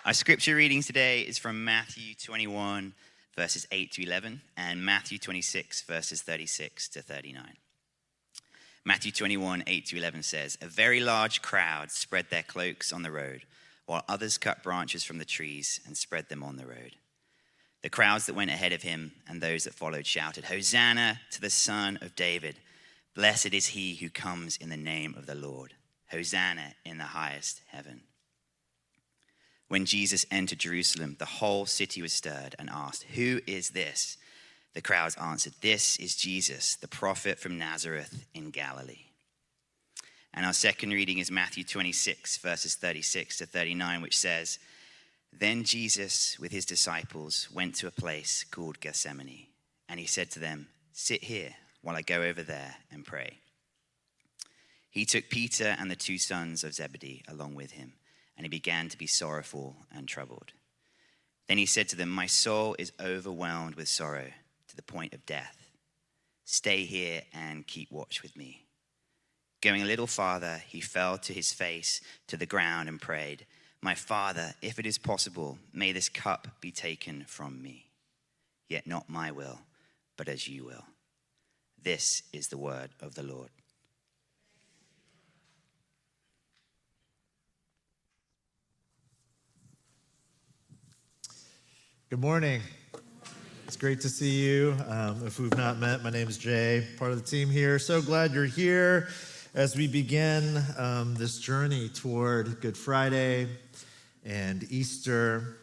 Our scripture reading today is from Matthew 21, verses 8 to 11, and Matthew 26, verses 36 to 39. Matthew 21, 8 to 11 says, "A very large crowd spread their cloaks on the road, while others cut branches from the trees and spread them on the road. The crowds that went ahead of him and those that followed shouted, 'Hosanna to the Son of David. Blessed is he who comes in the name of the Lord. Hosanna in the highest heaven.' When Jesus entered Jerusalem, the whole city was stirred and asked, 'Who is this?' The crowds answered, 'This is Jesus, the prophet from Nazareth in Galilee.'" And our second reading is Matthew 26, verses 36 to 39, which says, "Then Jesus, with his disciples, went to a place called Gethsemane, and he said to them, 'Sit here while I go over there and pray.' He took Peter and the two sons of Zebedee along with him, and he began to be sorrowful and troubled. Then he said to them, 'My soul is overwhelmed with sorrow to the point of death. Stay here and keep watch with me.' Going a little farther, he fell to his face to the ground and prayed, 'My Father, if it is possible, may this cup be taken from me. Yet not my will, but as you will.' This is the word of the Lord." Good morning. It's great to see you. If we've not met, my name is Jay, part of the team here. So glad you're here as we begin this journey toward Good Friday and Easter.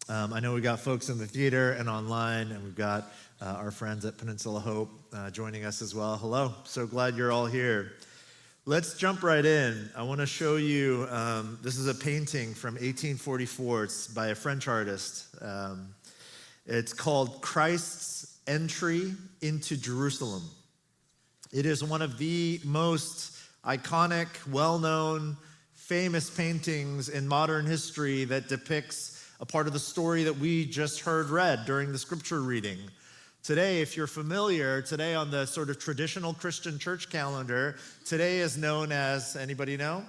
I know we got folks in the theater and online, and we've got our friends at Peninsula Hope joining us as well. Hello. So glad you're all here. Let's jump right in. I want to show you, this is a painting from 1844. It's by a French artist. It's called Christ's Entry into Jerusalem. It is one of the most iconic, well-known, famous paintings in modern history that depicts a part of the story that we just heard read during the scripture reading. Today, if you're familiar, today on the sort of traditional Christian church calendar, today is known as, anybody know?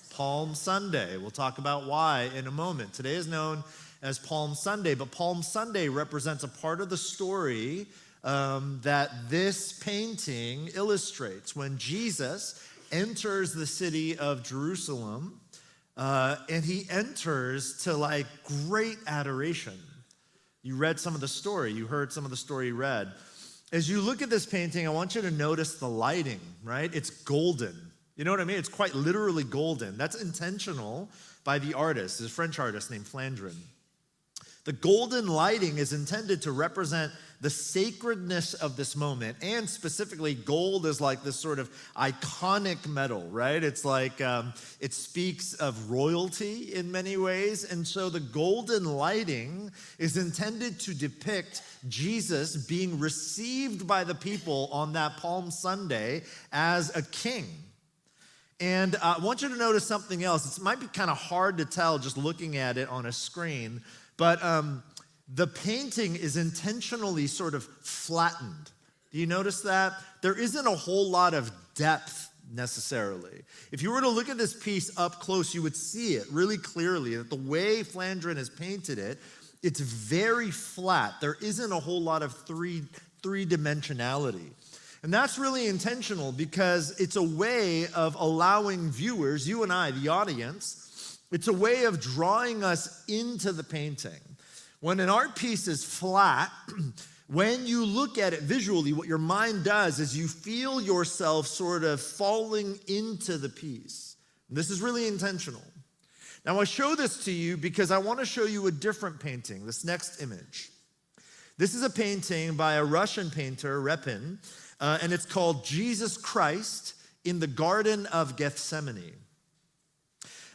Palm Sunday. We'll talk about why in a moment. Today is known as Palm Sunday, but Palm Sunday represents a part of the story that this painting illustrates. When Jesus enters the city of Jerusalem, and he enters to great adoration. You read some of the story. You heard some of the story read. As you look at this painting, I want you to notice the lighting, right? It's golden. You know what I mean? It's quite literally golden. That's intentional by the artist, this French artist named Flandrin. The golden lighting is intended to represent the sacredness of this moment, and specifically gold is like this sort of iconic metal, right? It's like it speaks of royalty in many ways, and so the golden lighting is intended to depict Jesus being received by the people on that Palm Sunday as a king. And I want you to notice something else. It might be kind of hard to tell just looking at it on a screen, but the painting is intentionally sort of flattened. Do you notice that? There isn't a whole lot of depth necessarily. If you were to look at this piece up close, you would see it really clearly that the way Flandrin has painted it, it's very flat. There isn't a whole lot of three-dimensionality. And that's really intentional because it's a way of allowing viewers, you and I, the audience, it's a way of drawing us into the painting. When an art piece is flat, when you look at it visually, what your mind does is you feel yourself sort of falling into the piece. And this is really intentional. Now, I show this to you because I want to show you a different painting, this next image. This is a painting by a Russian painter, Repin, and it's called Jesus Christ in the Garden of Gethsemane.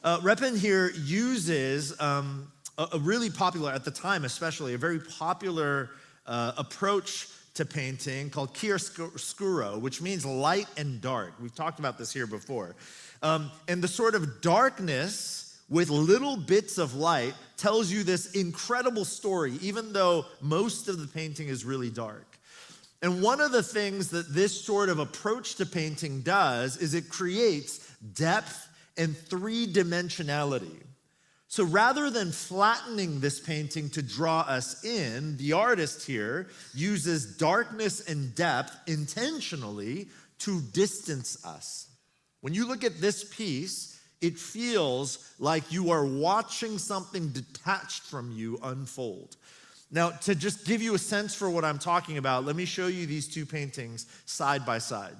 Repin here uses a really popular, at the time especially, a very popular approach to painting called chiaroscuro, which means light and dark. We've talked about this here before. And the sort of darkness with little bits of light tells you this incredible story, even though most of the painting is really dark. And one of the things that this sort of approach to painting does is it creates depth and three-dimensionality. So rather than flattening this painting to draw us in, the artist here uses darkness and depth intentionally to distance us. When you look at this piece, it feels like you are watching something detached from you unfold. Now, to just give you a sense for what I'm talking about, let me show you these two paintings side by side.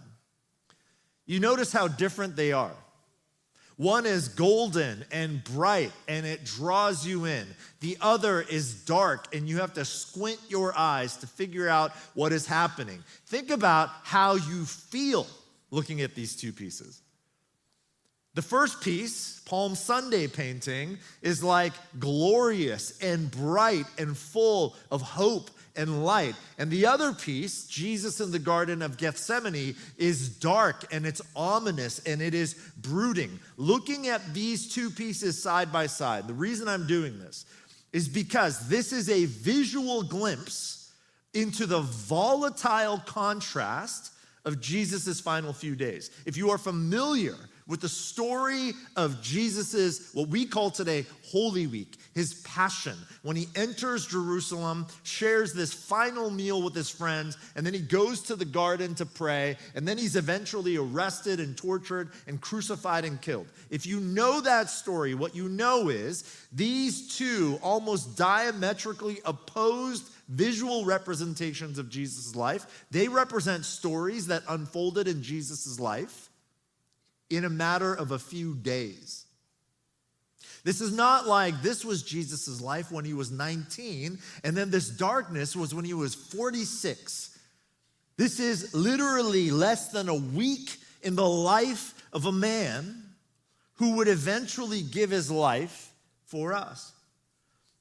You notice how different they are. One is golden and bright, and it draws you in. The other is dark, and you have to squint your eyes to figure out what is happening. Think about how you feel looking at these two pieces. The first piece, Palm Sunday painting, is like glorious and bright and full of hope and light. And the other piece, Jesus in the Garden of Gethsemane, is dark and it's ominous and it is brooding. Looking at these two pieces side by side, the reason I'm doing this is because this is a visual glimpse into the volatile contrast of Jesus' final few days. If you are familiar with the story of Jesus's, what we call today, Holy Week, his passion, when he enters Jerusalem, shares this final meal with his friends, and then he goes to the garden to pray, and then he's eventually arrested and tortured and crucified and killed. If you know that story, what you know is these two almost diametrically opposed visual representations of Jesus' life, they represent stories that unfolded in Jesus' life in a matter of a few days. This is not like this was Jesus' life when he was 19, and then this darkness was when he was 46. This is literally less than a week in the life of a man who would eventually give his life for us.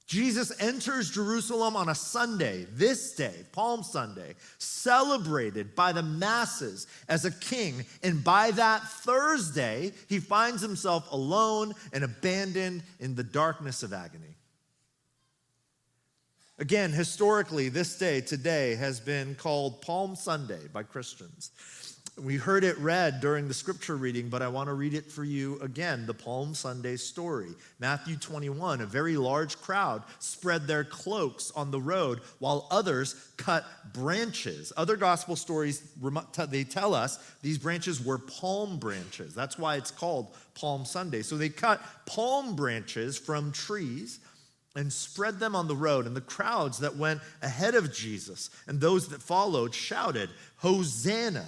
Jesus enters Jerusalem on a Sunday, this day, Palm Sunday, celebrated by the masses as a king. And by that Thursday, he finds himself alone and abandoned in the darkness of agony. Again, historically, this day, today, has been called Palm Sunday by Christians. We heard it read during the scripture reading, but I want to read it for you again, the Palm Sunday story. Matthew 21, a very large crowd spread their cloaks on the road while others cut branches. Other gospel stories, they tell us these branches were palm branches. That's why it's called Palm Sunday. So they cut palm branches from trees and spread them on the road. And the crowds that went ahead of Jesus and those that followed shouted, "Hosanna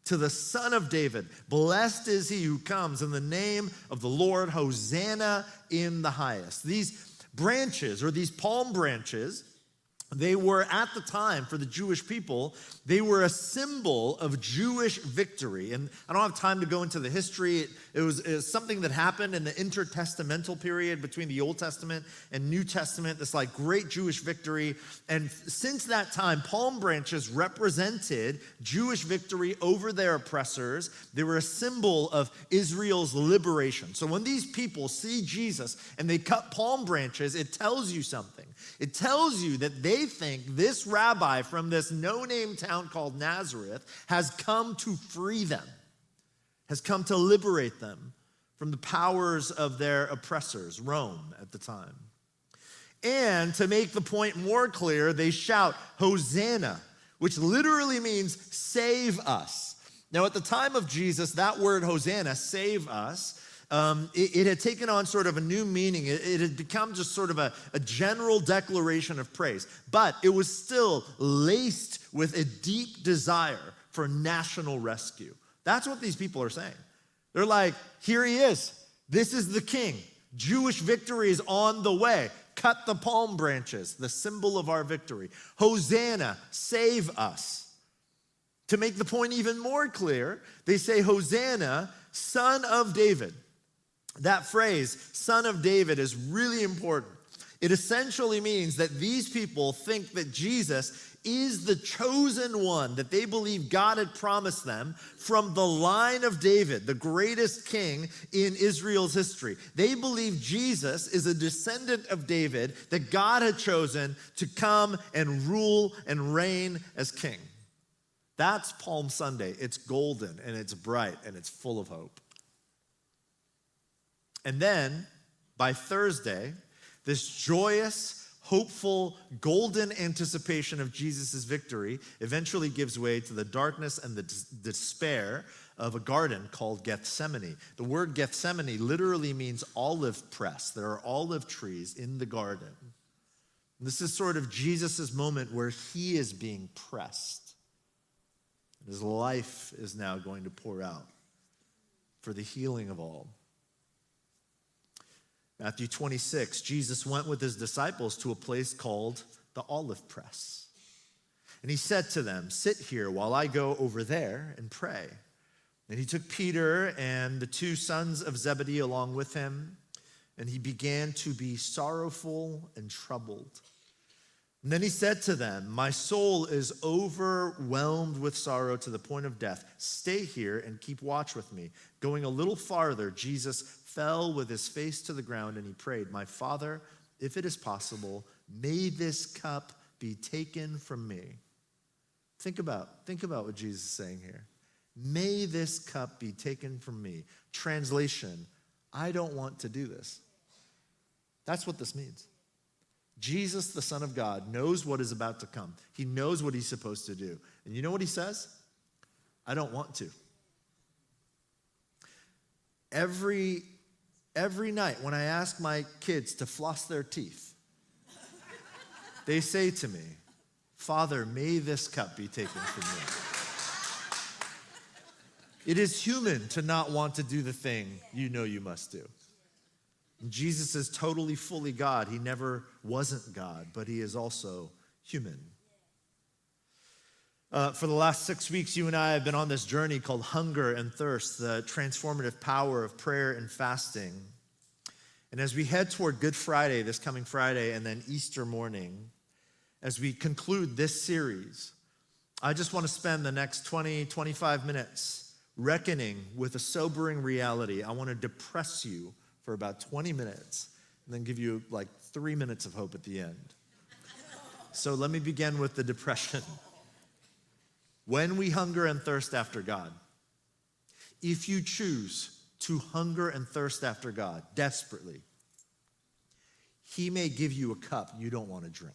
to the Son of David. Blessed is he who comes in the name of the Lord. Hosanna in the highest." These branches, or these palm branches, they were at the time for the Jewish people, they were a symbol of Jewish victory. And I don't have time to go into the history. It was something that happened in the intertestamental period between the Old Testament and New Testament, this like great Jewish victory. And since that time, palm branches represented Jewish victory over their oppressors. They were a symbol of Israel's liberation. So when these people see Jesus and they cut palm branches, it tells you something. It tells you that they think this rabbi from this no-name town called Nazareth has come to free them, has come to liberate them from the powers of their oppressors, Rome at the time. And to make the point more clear, they shout, "Hosanna," which literally means save us. Now, at the time of Jesus, that word Hosanna, save us, it had taken on sort of a new meaning. It had become just sort of a general declaration of praise. But it was still laced with a deep desire for national rescue. That's what these people are saying. They're like, here he is. This is the king. Jewish victory is on the way. Cut the palm branches, the symbol of our victory. Hosanna, save us. To make the point even more clear, they say, "Hosanna, Son of David." That phrase, "Son of David," is really important. It essentially means that these people think that Jesus is the chosen one that they believe God had promised them from the line of David, the greatest king in Israel's history. They believe Jesus is a descendant of David that God had chosen to come and rule and reign as king. That's Palm Sunday. It's golden and it's bright and it's full of hope. And then By Thursday, this joyous, hopeful, golden anticipation of Jesus' victory eventually gives way to the darkness and the despair of a garden called Gethsemane. The word Gethsemane literally means olive press. There are olive trees in the garden. This is sort of Jesus' moment where he is being pressed. His life is now going to pour out for the healing of all. Matthew 26, Jesus went with his disciples to a place called the Olive Press. And he said to them, "Sit here while I go over there and pray." And he took Peter and the two sons of Zebedee along with him, and he began to be sorrowful and troubled. And then he said to them, "My soul is overwhelmed with sorrow to the point of death. Stay here and keep watch with me." Going a little farther, Jesus fell with his face to the ground and he prayed, "My Father, if it is possible, may this cup be taken from me." Think about what Jesus is saying here. May this cup be taken from me. Translation, I don't want to do this. That's what this means. Jesus, the Son of God, knows what is about to come. He knows what he's supposed to do. And you know what he says? I don't want to. Every night when I ask my kids to floss their teeth, they say to me, "Father, may this cup be taken from me." It is human to not want to do the thing you know you must do. Jesus is totally, fully God. He never wasn't God, but he is also human. For the last 6 weeks, you and I have been on this journey called Hunger and Thirst, the transformative power of prayer and fasting. And as we head toward Good Friday, this coming Friday, and then Easter morning, as we conclude this series, I just want to spend the next 20, 25 minutes reckoning with a sobering reality. I want to depress you for about 20 minutes and then give you like 3 minutes of hope at the end. So let me begin with the depression. When we hunger and thirst after God, if you choose to hunger and thirst after God desperately, he may give you a cup you don't want to drink.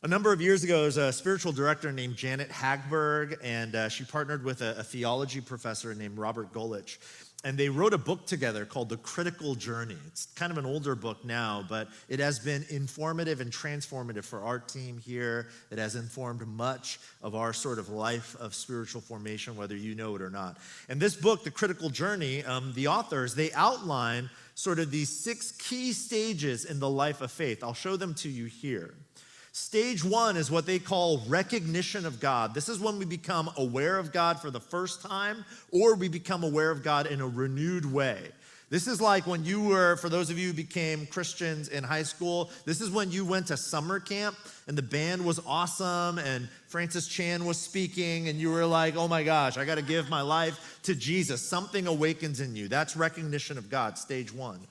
A number of years ago, there was a spiritual director named Janet Hagberg, and she partnered with a theology professor named Robert Golich. And they wrote a book together called The Critical Journey. It's kind of an older book now, but it has been informative and transformative for our team here. It has informed much of our sort of life of spiritual formation, whether you know it or not. And this book, The Critical Journey, the authors, they outline sort of these 6 key stages in the life of faith. I'll show them to you here. Stage 1 is what they call recognition of God. This is when we become aware of God for the first time, or we become aware of God in a renewed way. This is like when you were, for those of you who became Christians in high school, this is when you went to summer camp and the band was awesome and Francis Chan was speaking and you were like, oh my gosh, I got to give my life to Jesus. Something awakens in you. That's recognition of God, stage 1.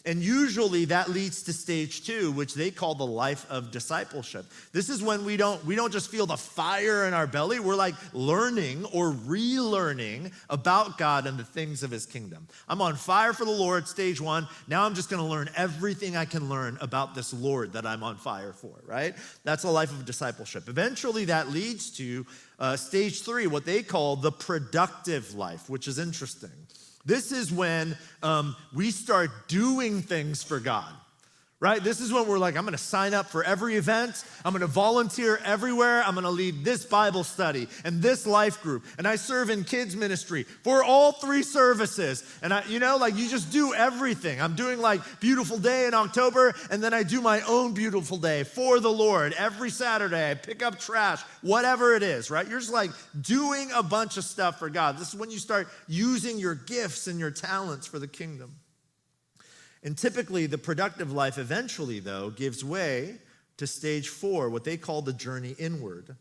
And usually that leads to stage 2, which they call the life of discipleship. This is when we don't just feel the fire in our belly. We're like learning or relearning about God and the things of his kingdom. I'm on fire for the Lord, stage 1. Now I'm just going to learn everything I can learn about this Lord that I'm on fire for, right? That's a life of discipleship. Eventually that leads to stage 3, what they call the productive life, which is interesting. This is when we start doing things for God, right? This is when we're like, I'm going to sign up for every event. I'm going to volunteer everywhere. I'm going to lead this Bible study and this life group. And I serve in kids ministry for all 3 services. And you just do everything. I'm doing like Beautiful Day in October, and then I do my own Beautiful Day for the Lord every Saturday. I pick up trash, whatever it is, right? You're just like doing a bunch of stuff for God. This is when you start using your gifts and your talents for the kingdom. And typically, the productive life eventually, though, gives way to stage 4, what they call the journey inward.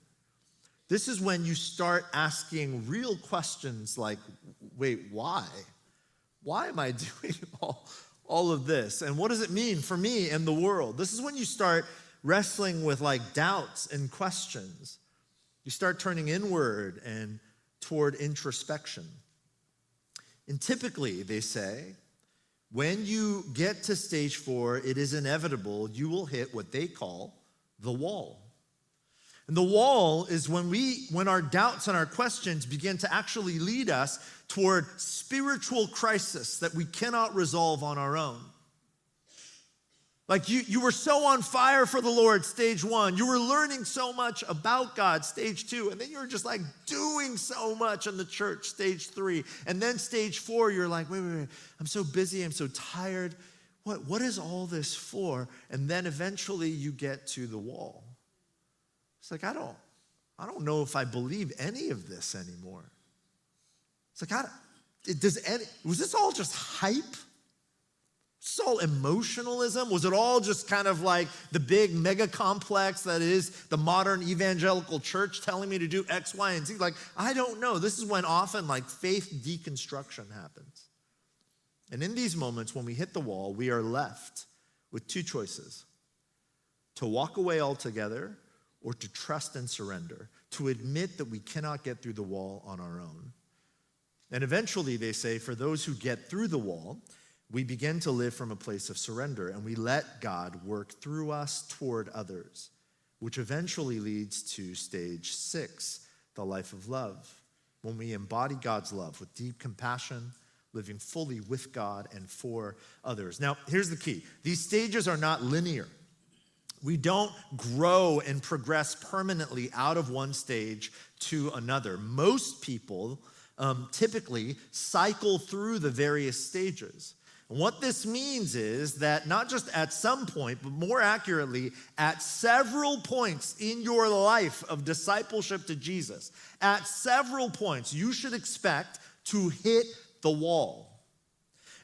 This is when you start asking real questions like, wait, why? Why am I doing all of this? And what does it mean for me and the world? This is when you start wrestling with like doubts and questions. You start turning inward and toward introspection. And typically, they say, when you get to stage 4, it is inevitable you will hit what they call the wall. And the wall is when our doubts and our questions begin to actually lead us toward spiritual crisis that we cannot resolve on our own. Like you were so on fire for the Lord, stage 1. You were learning so much about God, stage 2. And then you were just like doing so much in the church, stage 3. And then stage 4, you're like, wait. I'm so busy, I'm so tired. What is all this for? And then eventually you get to the wall. It's like, I don't know if I believe any of this anymore. It's like, was this all just hype? Was this all emotionalism? Was it all just kind of like the big mega complex that is the modern evangelical church telling me to do X, Y, and Z? Like, I don't know. This is when often like faith deconstruction happens. And in these moments, when we hit the wall, we are left with 2 choices: to walk away altogether, or to trust and surrender, to admit that we cannot get through the wall on our own. And eventually, they say, for those who get through the wall, we begin to live from a place of surrender, and we let God work through us toward others, which eventually leads to stage 6, the life of love, when we embody God's love with deep compassion, living fully with God and for others. Now, here's the key. These stages are not linear. We don't grow and progress permanently out of one stage to another. Most people typically cycle through the various stages. And what this means is that not just at some point, but more accurately, at several points in your life of discipleship to Jesus, at several points, you should expect to hit the wall.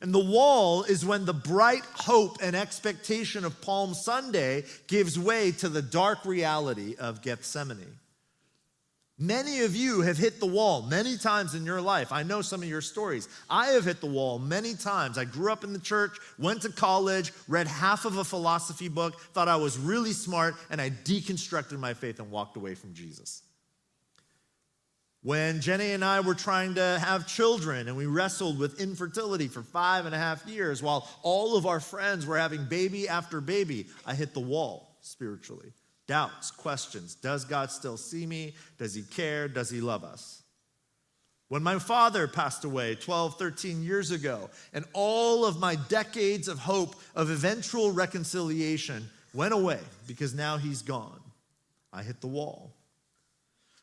And the wall is when the bright hope and expectation of Palm Sunday gives way to the dark reality of Gethsemane. Many of you have hit the wall many times in your life. I know some of your stories. I have hit the wall many times. I grew up in the church, went to college, read half of a philosophy book, thought I was really smart, and I deconstructed my faith and walked away from Jesus. When Jenny and I were trying to have children and we wrestled with infertility for 5.5 years while all of our friends were having baby after baby, I hit the wall spiritually. Doubts, questions. Does God still see me? Does he care? Does he love us? When my father passed away 12, 13 years ago, and all of my decades of hope of eventual reconciliation went away because now he's gone, I hit the wall.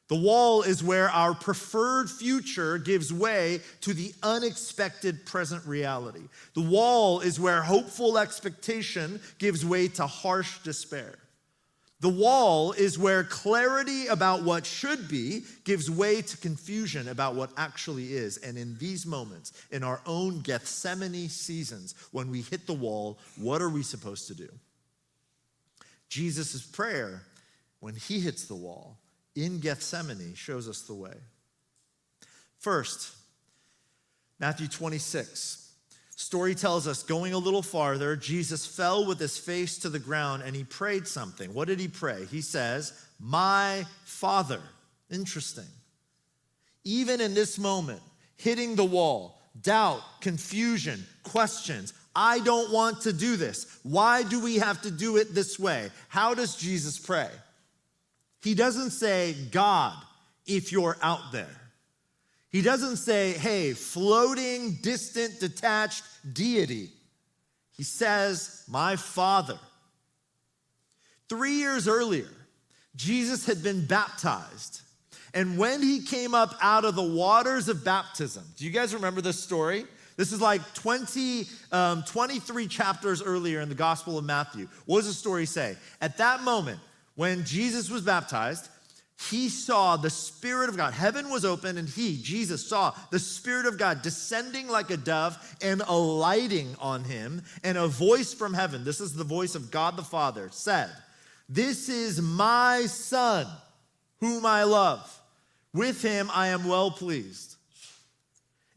The wall is where our preferred future gives way to the unexpected present reality. The wall is where hopeful expectation gives way to harsh despair. The wall is where clarity about what should be gives way to confusion about what actually is. And in these moments, in our own Gethsemane seasons, when we hit the wall, what are we supposed to do? Jesus' prayer, when he hits the wall, in Gethsemane, shows us the way. First, Matthew 26. Story tells us, going a little farther, Jesus fell with his face to the ground and he prayed something. What did he pray? He says, "My Father." Interesting. Even in this moment, hitting the wall, doubt, confusion, questions. I don't want to do this. Why do we have to do it this way? How does Jesus pray? He doesn't say, "God, if you're out there." He doesn't say, "Hey, floating, distant, detached deity." He says, "My Father." 3 years earlier, Jesus had been baptized. And when he came up out of the waters of baptism, do you guys remember this story? This is like 23 chapters earlier in the Gospel of Matthew. What does the story say? At that moment, when Jesus was baptized, he saw the Spirit of God. Heaven was open, and Jesus, saw the Spirit of God descending like a dove and alighting on him. And a voice from heaven, this is the voice of God the Father, said, "This is my Son, whom I love. With him I am well pleased."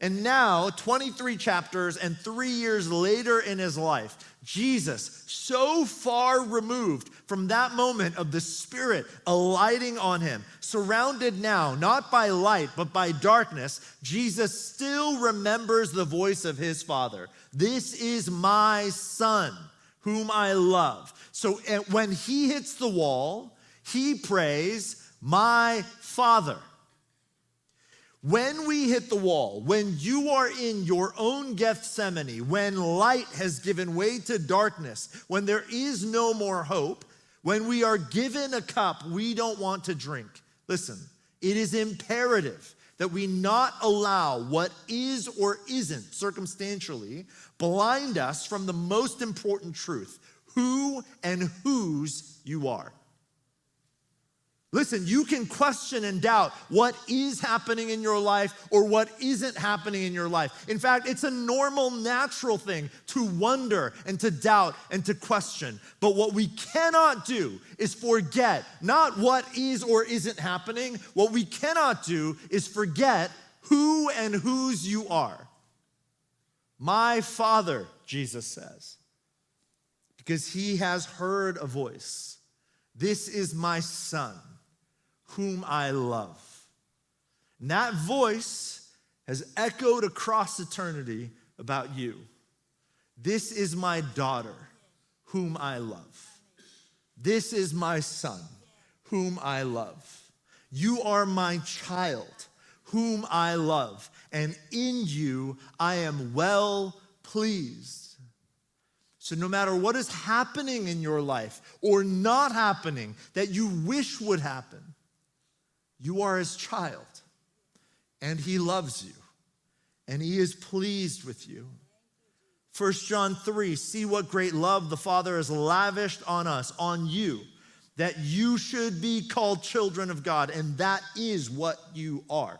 And now, 23 chapters and 3 years later in his life, Jesus, so far removed from that moment of the Spirit alighting on him, surrounded now, not by light, but by darkness, Jesus still remembers the voice of his Father. This is my Son, whom I love. So when he hits the wall, he prays, my Father. When we hit the wall, when you are in your own Gethsemane, when light has given way to darkness, when there is no more hope, when we are given a cup we don't want to drink, listen, it is imperative that we not allow what is or isn't circumstantially blind us from the most important truth, who and whose you are. Listen, you can question and doubt what is happening in your life or what isn't happening in your life. In fact, it's a normal, natural thing to wonder and to doubt and to question. But what we cannot do is forget not what is or isn't happening. What we cannot do is forget who and whose you are. My Father, Jesus says, because he has heard a voice. This is my Son, whom I love. And that voice has echoed across eternity about you. This is my daughter, whom I love. This is my son, whom I love. You are my child, whom I love, and in you I am well pleased. So no matter what is happening in your life or not happening that you wish would happen, you are his child, and he loves you, and he is pleased with you. 1 John 3, see what great love the Father has lavished on us, on you, that you should be called children of God, and that is what you are.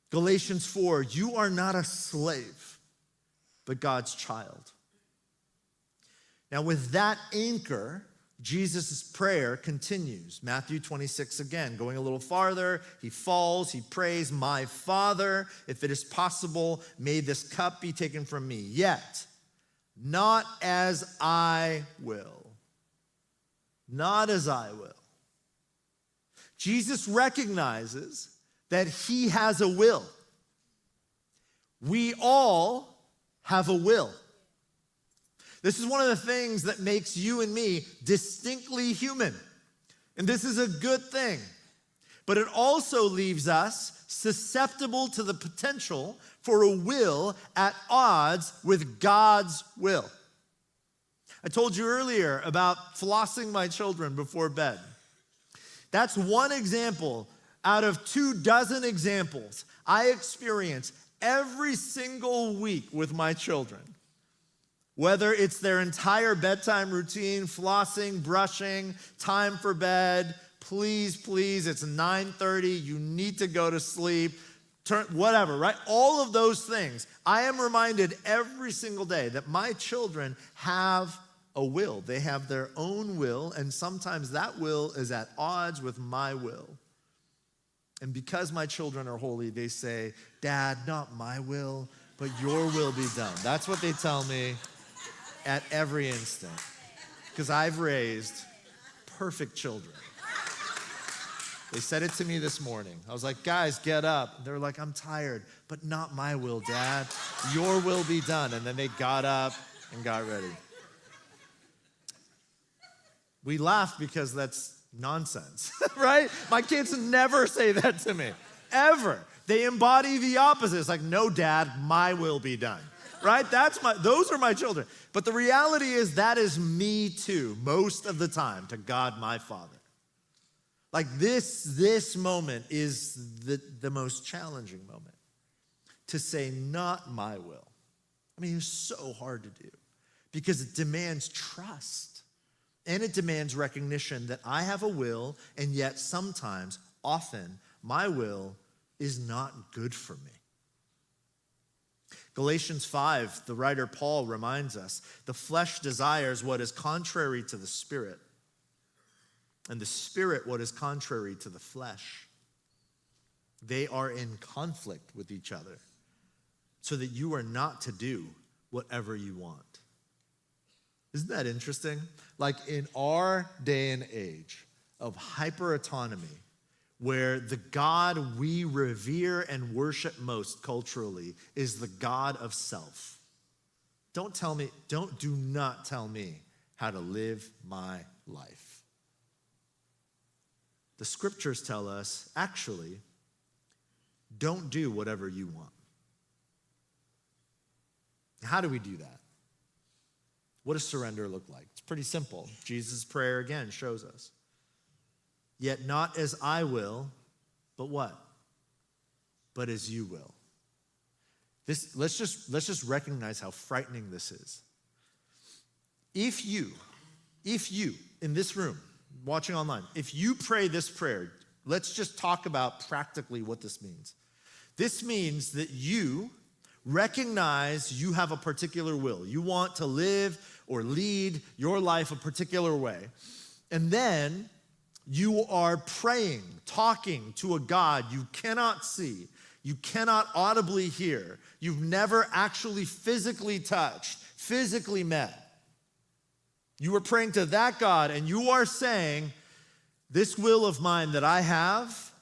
Galatians 4, you are not a slave, but God's child. Now with that anchor, Jesus' prayer continues. Matthew 26 again, going a little farther. He falls, he prays, my Father, if it is possible, may this cup be taken from me. Yet, not as I will. Not as I will. Jesus recognizes that he has a will. We all have a will. This is one of the things that makes you and me distinctly human. And this is a good thing. But it also leaves us susceptible to the potential for a will at odds with God's will. I told you earlier about flossing my children before bed. That's one example out of 24 examples I experience every single week with my children. Whether it's their entire bedtime routine, flossing, brushing, time for bed, please, it's 9:30, you need to go to sleep, whatever, right? All of those things. I am reminded every single day that my children have a will. They have their own will, and sometimes that will is at odds with my will. And because my children are holy, they say, Dad, not my will, but your will be done. That's what they tell me at every instant, because I've raised perfect children. They said it to me this morning. I was like, guys, get up. They were like, I'm tired, but not my will, Dad. Your will be done. And then they got up and got ready. We laugh because that's nonsense, right? My kids never say that to me, ever. They embody the opposite. It's like, no, Dad, my will be done. Right? Those are my children. But the reality is that is me too, most of the time, to God, my Father. Like this moment is the most challenging moment. To say, not my will. I mean, it's so hard to do because it demands trust. And it demands recognition that I have a will, and yet sometimes, often, my will is not good for me. Galatians 5, the writer Paul reminds us, the flesh desires what is contrary to the spirit, and the spirit what is contrary to the flesh. They are in conflict with each other, so that you are not to do whatever you want. Isn't that interesting? Like in our day and age of hyper-autonomy, where the God we revere and worship most culturally is the God of self. Do not tell me how to live my life. The scriptures tell us, actually, don't do whatever you want. How do we do that? What does surrender look like? It's pretty simple. Jesus' prayer again shows us. Yet not as I will, but what? But as you will. Let's just recognize how frightening this is. If you in this room, watching online, if you pray this prayer, let's just talk about practically what this means. This means that you recognize you have a particular will. You want to live or lead your life a particular way. And then you are praying, talking to a God you cannot see, you cannot audibly hear, you've never actually physically touched, physically met. You are praying to that God, and you are saying, this will of mine that I have,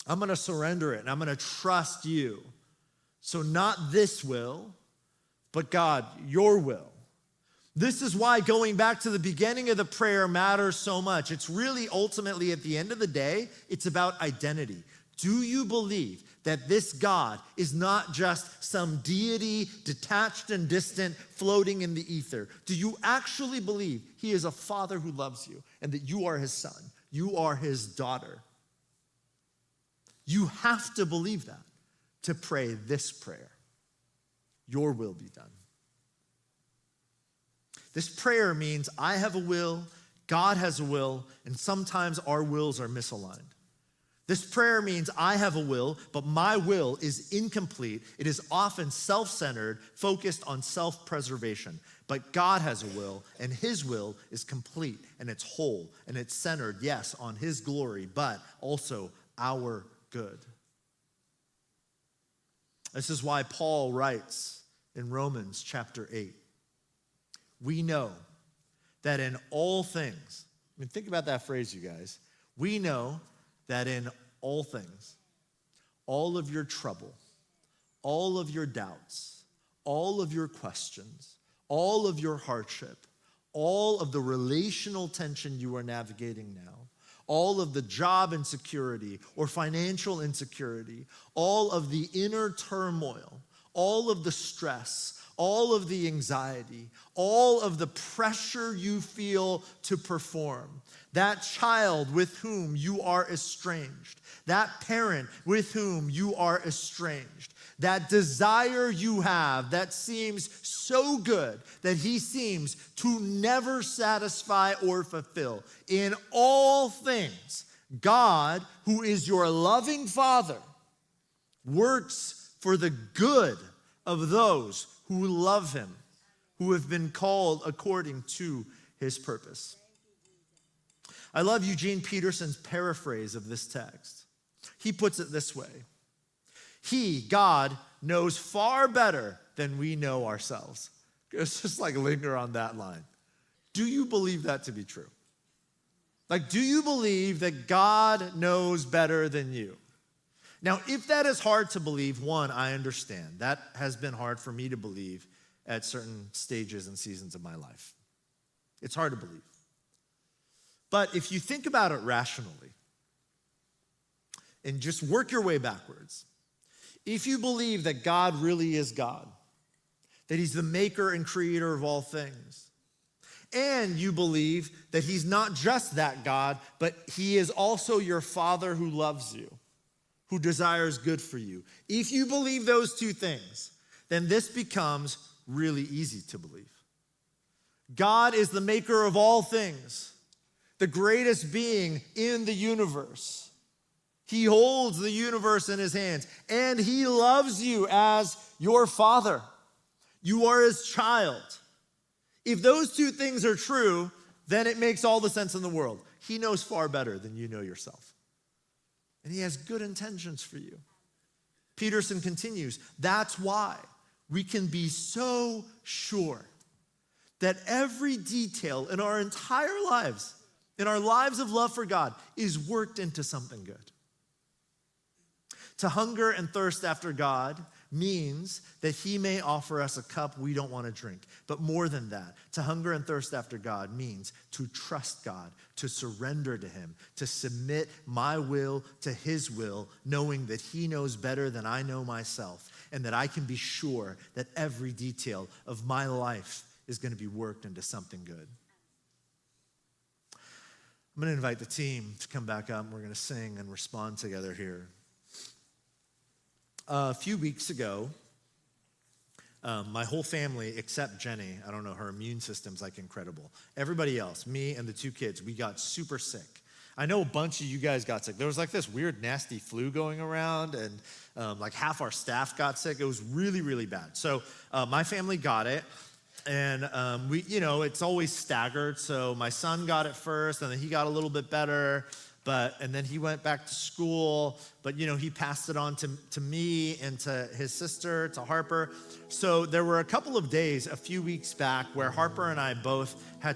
I'm going to surrender it, and I'm going to trust you. So not this will, but God, your will. This is why going back to the beginning of the prayer matters so much. It's really ultimately, at the end of the day, it's about identity. Do you believe that this God is not just some deity detached and distant floating in the ether? Do you actually believe he is a father who loves you and that you are his son? You are his daughter. You have to believe that to pray this prayer. Your will be done. This prayer means I have a will, God has a will, and sometimes our wills are misaligned. This prayer means I have a will, but my will is incomplete. It is often self-centered, focused on self-preservation. But God has a will, and his will is complete, and it's whole, and it's centered, yes, on his glory, but also our good. This is why Paul writes in Romans chapter 8, we know that in all things, think about that phrase, you guys. We know that in all things, all of your trouble, all of your doubts, all of your questions, all of your hardship, all of the relational tension you are navigating now, all of the job insecurity or financial insecurity, all of the inner turmoil, all of the stress, all of the anxiety, all of the pressure you feel to perform, that child with whom you are estranged, that parent with whom you are estranged, that desire you have that seems so good that he seems to never satisfy or fulfill. In all things, God, who is your loving Father, works for the good of those who love him, who have been called according to his purpose. I love Eugene Peterson's paraphrase of this text. He puts it this way. He, God, knows far better than we know ourselves. It's just like linger on that line. Do you believe that to be true? Like, do you believe that God knows better than you? Now, if that is hard to believe, one, I understand. That has been hard for me to believe at certain stages and seasons of my life. It's hard to believe. But if you think about it rationally and just work your way backwards, if you believe that God really is God, that he's the maker and creator of all things, and you believe that he's not just that God, but he is also your Father who loves you, who desires good for you. If you believe those two things, then this becomes really easy to believe. God is the maker of all things, the greatest being in the universe. He holds the universe in his hands, and he loves you as your Father. You are his child. If those two things are true, then it makes all the sense in the world. He knows far better than you know yourself. And he has good intentions for you. Peterson continues, that's why we can be so sure that every detail in our entire lives, in our lives of love for God, is worked into something good. To hunger and thirst after God means that he may offer us a cup we don't want to drink. But more than that, to hunger and thirst after God means to trust God, to surrender to him, to submit my will to his will, knowing that he knows better than I know myself, and that I can be sure that every detail of my life is going to be worked into something good. I'm going to invite the team to come back up, and we're going to sing and respond together here. A few weeks ago, my whole family, except Jenny, I don't know, her immune system's like incredible. Everybody else, me and the 2 kids, we got super sick. I know a bunch of you guys got sick. There was like this weird, nasty flu going around, and like half our staff got sick. It was really, really bad. So my family got it, and we, it's always staggered. So my son got it first, and then he got a little bit better. And then he went back to school, but he passed it on to me and to his sister, to Harper. So there were a couple of days, a few weeks back, where Harper and I both I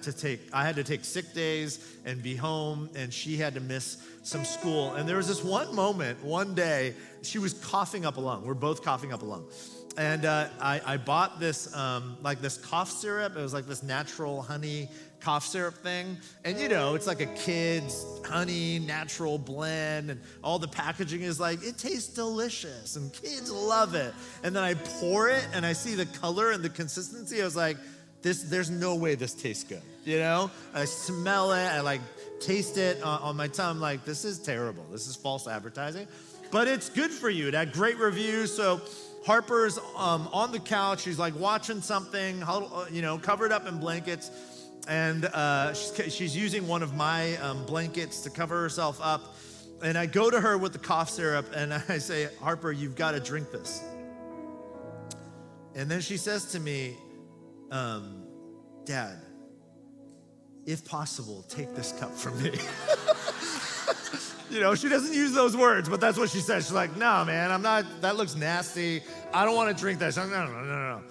had to take sick days and be home, and she had to miss some school. And there was this one day, she was coughing up a lung. We're both coughing up a lung. And I bought this, this cough syrup. It was like this natural honey cough syrup thing. And it's like a kid's honey natural blend, and all the packaging is like, it tastes delicious and kids love it. And then I pour it and I see the color and the consistency. I was like, there's no way this tastes good. I smell it, I taste it on my tongue. I'm like, this is terrible. This is false advertising. But it's good for you. It had great reviews. So Harper's on the couch. She's watching something, covered up in blankets. And she's using one of my blankets to cover herself up. And I go to her with the cough syrup and I say, Harper, you've got to drink this. And then she says to me, Dad, if possible, take this cup from me. She doesn't use those words, but that's what she says. She's like, no, man, that looks nasty. I don't want to drink that. She's like, no.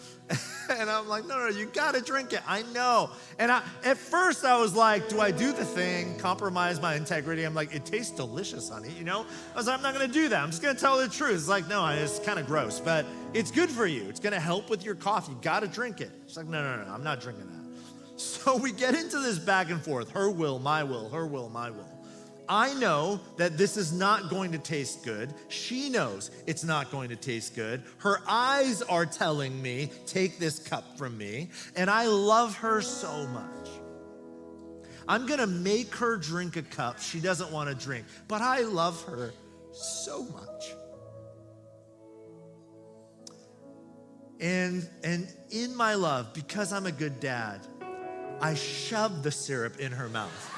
And I'm like, no, you got to drink it. I know. And at first I was like, do I do the thing, compromise my integrity? I'm like, it tastes delicious, honey, I was like, I'm not going to do that. I'm just going to tell her the truth. It's like, no, it's kind of gross, but it's good for you. It's going to help with your cough. You got to drink it. She's like, no, I'm not drinking that. So we get into this back and forth, her will, my will, her will, my will. I know that this is not going to taste good. She knows it's not going to taste good. Her eyes are telling me, take this cup from me. And I love her so much. I'm going to make her drink a cup she doesn't want to drink. But I love her so much. And in my love, because I'm a good dad, I shoved the syrup in her mouth.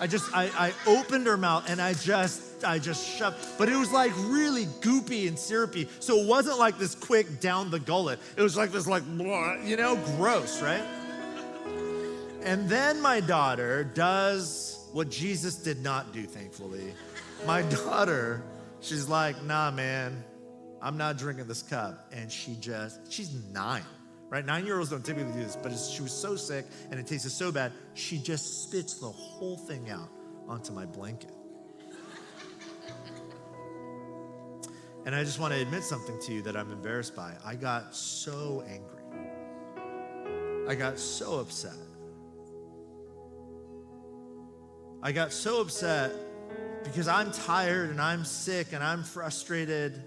I opened her mouth and I just shoved, but it was really goopy and syrupy. So it wasn't like this quick down the gullet. It was like this gross, right? And then my daughter does what Jesus did not do, thankfully. My daughter, she's like, nah, man, I'm not drinking this cup. And she's 9. Right? 9-year-olds don't typically do this, but she was so sick and it tasted so bad, she just spits the whole thing out onto my blanket. And I just want to admit something to you that I'm embarrassed by. I got so angry. I got so upset. I got so upset because I'm tired and I'm sick and I'm frustrated.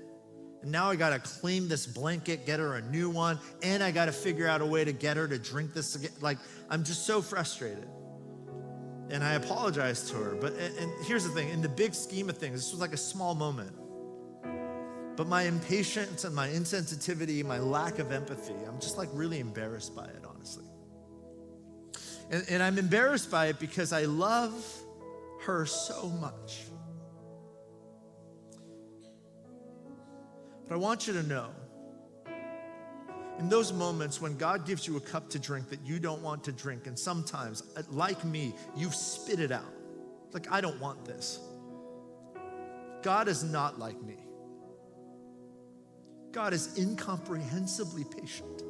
And now I gotta clean this blanket, get her a new one, and I gotta figure out a way to get her to drink this again. I'm just so frustrated. And I apologize to her. And here's the thing, in the big scheme of things, this was like a small moment. But my impatience and my insensitivity, my lack of empathy, I'm just really embarrassed by it, honestly. And I'm embarrassed by it because I love her so much. But I want you to know, in those moments when God gives you a cup to drink that you don't want to drink, and sometimes, like me, you've spit it out. I don't want this. God is not like me. God is incomprehensibly patient.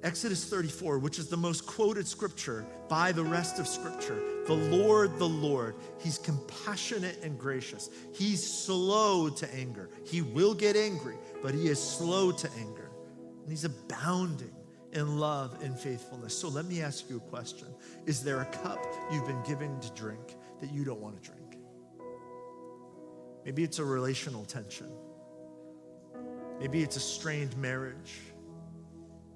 Exodus 34, which is the most quoted scripture by the rest of scripture. The Lord, he's compassionate and gracious. He's slow to anger. He will get angry, but he is slow to anger. And he's abounding in love and faithfulness. So let me ask you a question. Is there a cup you've been given to drink that you don't want to drink? Maybe it's a relational tension. Maybe it's a strained marriage.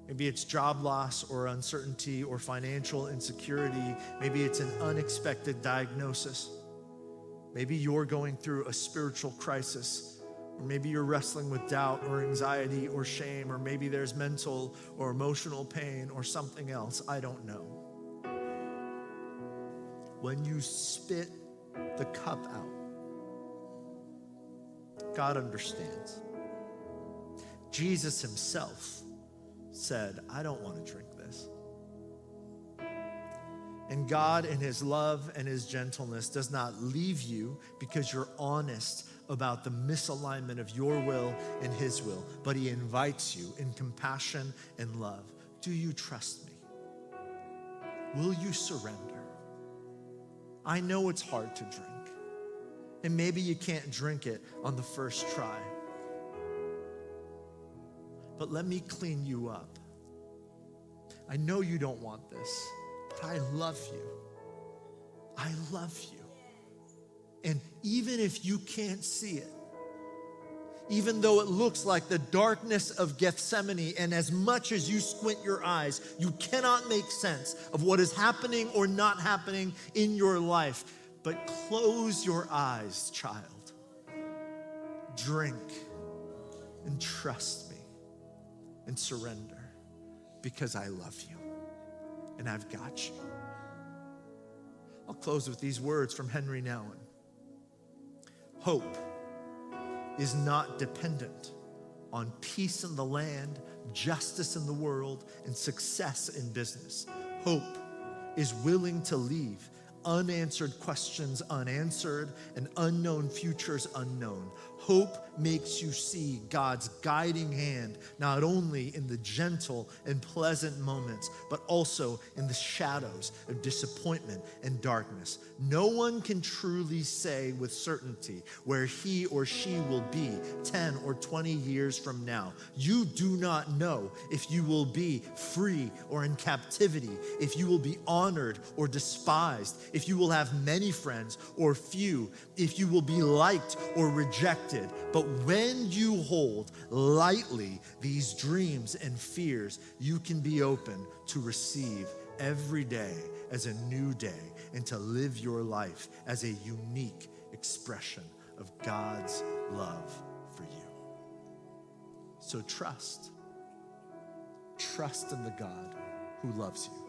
Maybe it's job loss or uncertainty or financial insecurity. Maybe it's an unexpected diagnosis. Maybe you're going through a spiritual crisis. Or maybe you're wrestling with doubt or anxiety or shame, or maybe there's mental or emotional pain or something else. I don't know. When you spit the cup out, God understands. Jesus himself said, I don't want to drink this. And God, in his love and his gentleness, does not leave you because you're honest about the misalignment of your will and his will, but he invites you in compassion and love. Do you trust me? Will you surrender? I know it's hard to drink, and maybe you can't drink it on the first try, but let me clean you up. I know you don't want this, but I love you. I love you. And even if you can't see it, even though it looks like the darkness of Gethsemane, and as much as you squint your eyes, you cannot make sense of what is happening or not happening in your life, but close your eyes, child. Drink and trust me and surrender, because I love you and I've got you. I'll close with these words from Henry Nouwen. Hope is not dependent on peace in the land, justice in the world, and success in business. Hope is willing to leave unanswered questions unanswered and unknown futures unknown. Hope makes you see God's guiding hand, not only in the gentle and pleasant moments, but also in the shadows of disappointment and darkness. No one can truly say with certainty where he or she will be 10 or 20 years from now. You do not know if you will be free or in captivity, if you will be honored or despised, if you will have many friends or few, if you will be liked or rejected. But when you hold lightly these dreams and fears, you can be open to receive every day as a new day and to live your life as a unique expression of God's love for you. So trust in the God who loves you.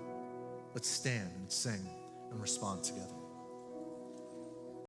Let's stand and sing and respond together.